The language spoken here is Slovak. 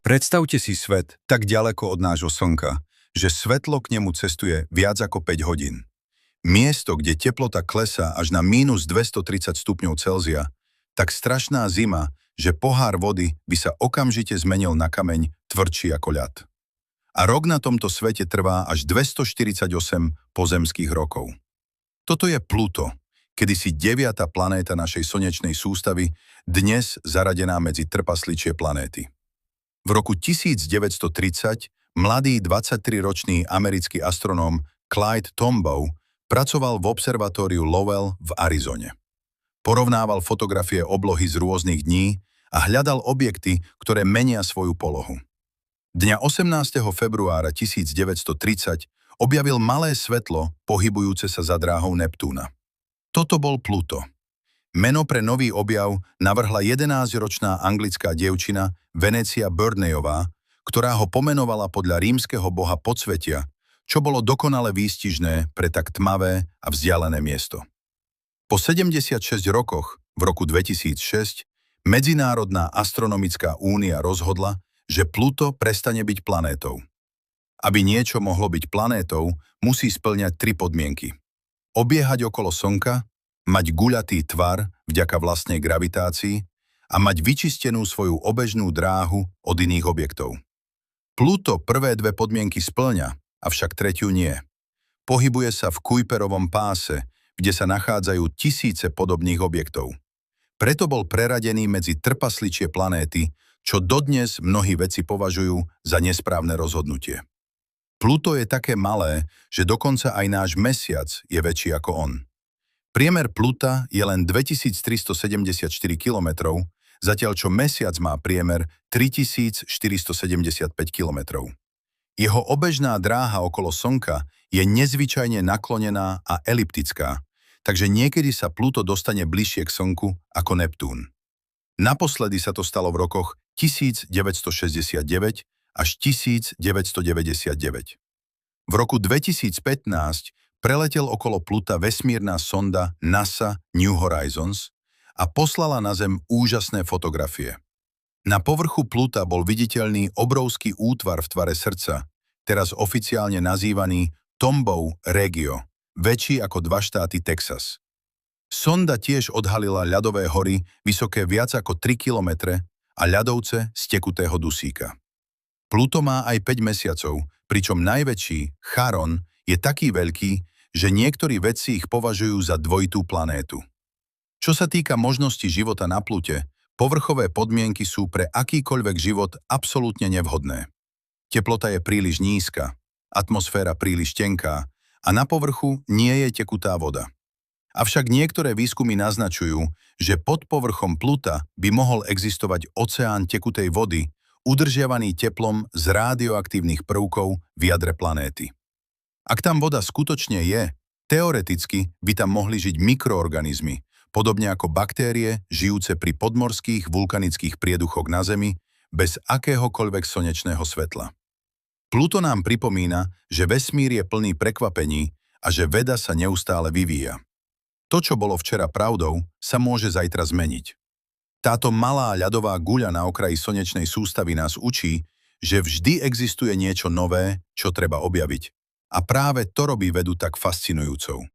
Predstavte si svet tak ďaleko od nášho Slnka, že svetlo k nemu cestuje viac ako 5 hodín. Miesto, kde teplota klesá až na minus 230 stupňov Celzia, tak strašná zima, že pohár vody by sa okamžite zmenil na kameň tvrdší ako ľad. A rok na tomto svete trvá až 248 pozemských rokov. Toto je Pluto, kedysi 9. planéta našej slnečnej sústavy, dnes zaradená medzi trpasličie planéty. V roku 1930 mladý 23-ročný americký astronóm Clyde Tombaugh pracoval v observatóriu Lowell v Arizone. Porovnával fotografie oblohy z rôznych dní a hľadal objekty, ktoré menia svoju polohu. Dňa 18. februára 1930 objavil malé svetlo pohybujúce sa za dráhou Neptúna. Toto bol Pluto. Meno pre nový objav navrhla 11-ročná anglická dievčina Venecia Burneyová, ktorá ho pomenovala podľa rímskeho boha podsvetia, čo bolo dokonale výstižné pre tak tmavé a vzdialené miesto. Po 76 rokoch, v roku 2006, Medzinárodná astronomická únia rozhodla, že Pluto prestane byť planétou. Aby niečo mohlo byť planétou, musí spĺňať 3 podmienky. Obiehať okolo Slnka, mať guľatý tvar vďaka vlastnej gravitácii a mať vyčistenú svoju obežnú dráhu od iných objektov. Pluto prvé 2 podmienky spĺňa, avšak tretiu nie. Pohybuje sa v Kuiperovom páse, kde sa nachádzajú tisíce podobných objektov. Preto bol preradený medzi trpasličie planéty, čo dodnes mnohí vedci považujú za nesprávne rozhodnutie. Pluto je také malé, že dokonca aj náš Mesiac je väčší ako on. Priemer Pluta je len 2374 km, zatiaľ čo Mesiac má priemer 3475 km. Jeho obežná dráha okolo Slnka je nezvyčajne naklonená a eliptická, takže niekedy sa Pluto dostane bližšie k Slnku ako Neptún. Naposledy sa to stalo v rokoch 1969 až 1999. V roku 2015 preletel okolo Pluta vesmírna sonda NASA New Horizons a poslala na Zem úžasné fotografie. Na povrchu Pluta bol viditeľný obrovský útvar v tvare srdca, teraz oficiálne nazývaný Tombaugh Regio, väčší ako 2 štáty Texas. Sonda tiež odhalila ľadové hory vysoké viac ako 3 kilometre a ľadovce z tekutého dusíka. Pluto má aj 5 mesiacov, pričom najväčší, Charon, je taký veľký, že niektorí vedci ich považujú za dvojitú planétu. Čo sa týka možnosti života na Plute, povrchové podmienky sú pre akýkoľvek život absolútne nevhodné. Teplota je príliš nízka, atmosféra príliš tenká a na povrchu nie je tekutá voda. Avšak niektoré výskumy naznačujú, že pod povrchom Pluta by mohol existovať oceán tekutej vody, udržiavaný teplom z rádioaktívnych prvkov v jadre planéty. Ak tam voda skutočne je, teoreticky by tam mohli žiť mikroorganizmy, podobne ako baktérie žijúce pri podmorských vulkanických prieduchoch na Zemi, bez akéhokoľvek slnečného svetla. Pluto nám pripomína, že vesmír je plný prekvapení a že veda sa neustále vyvíja. To, čo bolo včera pravdou, sa môže zajtra zmeniť. Táto malá ľadová guľa na okraji slnečnej sústavy nás učí, že vždy existuje niečo nové, čo treba objaviť. A práve to robí vedu tak fascinujúcou.